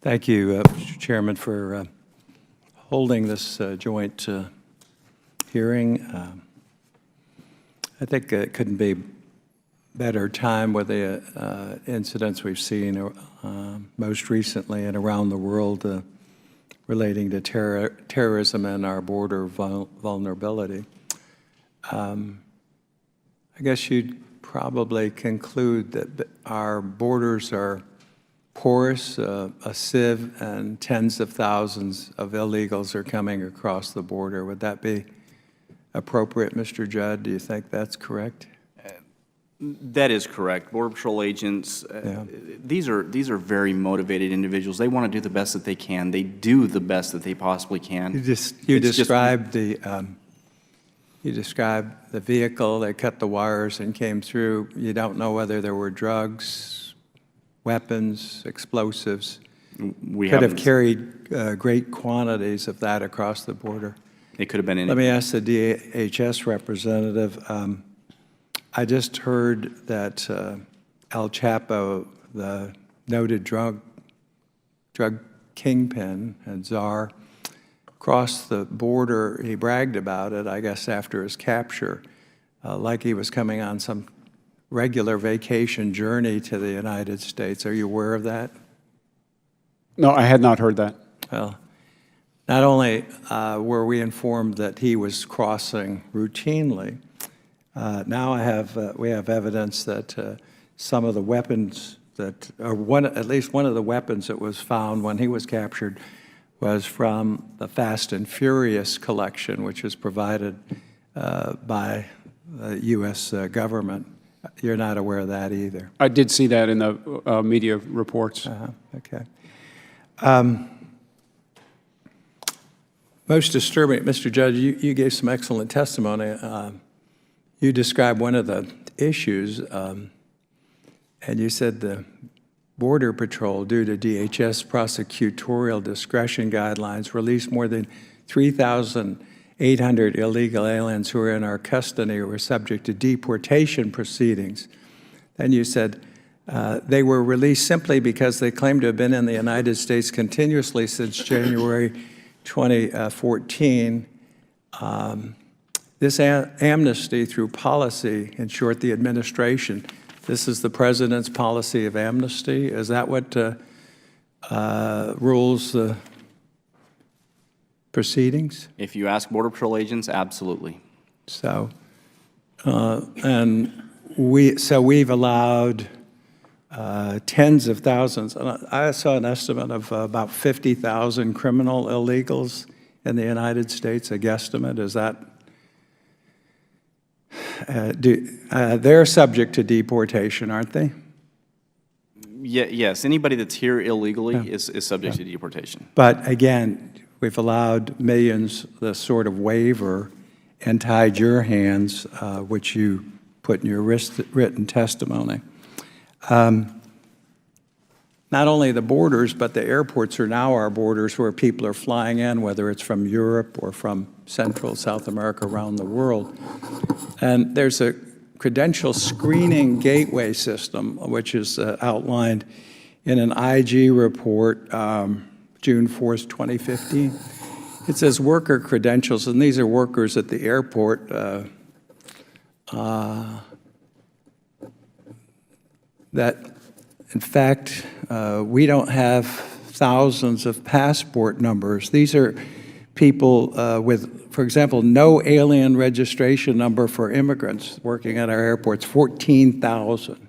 Thank you, Mr. Chairman, for holding this joint hearing. I think it couldn't be better time with the incidents we've seen most recently and around the world relating to terrorism and our border vulnerability. I guess you'd probably conclude that our borders are porous, a sieve, and tens of thousands of illegals are coming across the border. Would that be appropriate, Mr. Judd? Do you think that's correct? That is correct. Border Patrol agents, these are very motivated individuals. They want to do the best that they can. They do the best that they possibly can. You described the vehicle. They cut the wires and came through. You don't know whether there were drugs, weapons, explosives. We could have carried great quantities of that across the border. It could have been. Let me ask the DHS representative. I just heard that El Chapo, the noted drug kingpin and czar, crossed the border. He bragged about it, I guess, after his capture, like he was coming on some regular vacation journey to the United States. Are you aware of that? No, I had not heard that. Well, not only were we informed that he was crossing routinely, now we have evidence that some of the weapons that, or at least one of the weapons that was found when he was captured was from the Fast and Furious collection, which was provided by the U.S. government. You're not aware of that either? I did see that in the media reports. Okay. Most disturbing, Mr. Judge, you gave some excellent testimony. You described one of the issues, and you said the Border Patrol, due to DHS prosecutorial discretion guidelines, released more than 3,800 illegal aliens who are in our custody or were subject to deportation proceedings. Then you said they were released simply because they claimed to have been in the United States continuously since January 2014. This amnesty through policy, in short, the administration, this is the president's policy of amnesty. Is that what rules the proceedings? If you ask Border Patrol agents, absolutely. So, we've allowed tens of thousands. I saw an estimate of about 50,000 criminal illegals in the United States, a guesstimate. Is that? They're subject to deportation, aren't they? Yes, anybody that's here illegally is subject to deportation. But again, we've allowed millions the sort of waiver and tied your hands, which you put in your written testimony. Not only the borders, but the airports are now our borders where people are flying in, whether it's from Europe or from Central, South America, around the world. And there's a credential screening gateway system, which is outlined in an IG report, June 4th, 2015. It says worker credentials, and these are workers at the airport. That, in fact, we don't have thousands of passport numbers. These are people with, for example, no alien registration number for immigrants working at our airports, 14,000.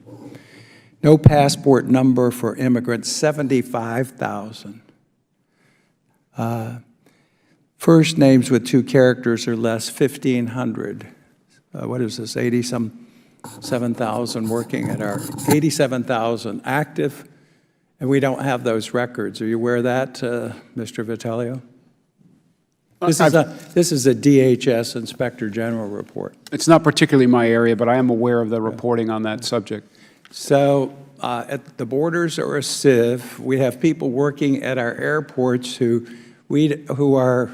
No passport number for immigrants, 75,000. First names with 2 characters or less, 1,500. What is this, 87,000 working at our, 87,000 active, and we don't have those records. Are you aware of that, Mr. Vitello? This is a DHS Inspector General report. It's not particularly my area, but I am aware of the reporting on that subject. So at the borders are a sieve. We have people working at our airports who are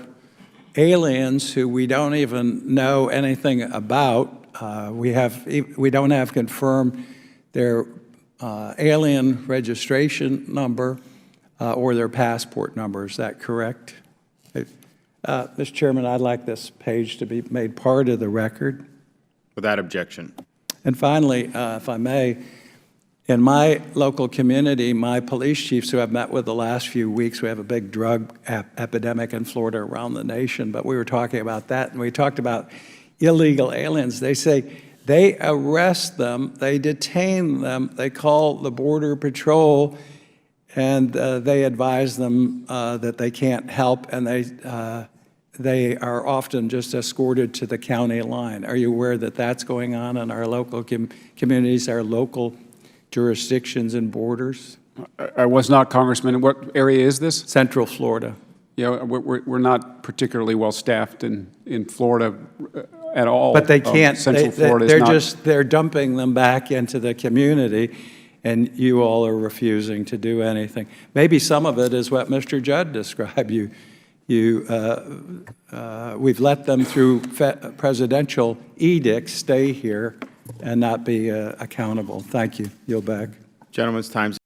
aliens who we don't even know anything about. We don't have confirmed their alien registration number or their passport number. Is that correct? Mr. Chairman, I'd like this page to be made part of the record. Without objection. And finally, if I may, in my local community, my police chiefs who I've met with the last few weeks, we have a big drug epidemic in Florida around the nation, but we were talking about that, and we talked about illegal aliens. They say they arrest them, they detain them, they call the Border Patrol, and they advise them that they can't help, and they are often just escorted to the county line. Are you aware that that's going on in our local communities, our local jurisdictions and borders? I was not, Congressman. What area is this? Central Florida. Yeah, we're not particularly well-staffed in Florida at all. But they can't, Central Florida is not. they're dumping them back into the community, and you all are refusing to do anything. Maybe some of it is what Mr. Judd described. We've let them through presidential edicts stay here and not be accountable. Thank you. Yield back. Gentleman's time's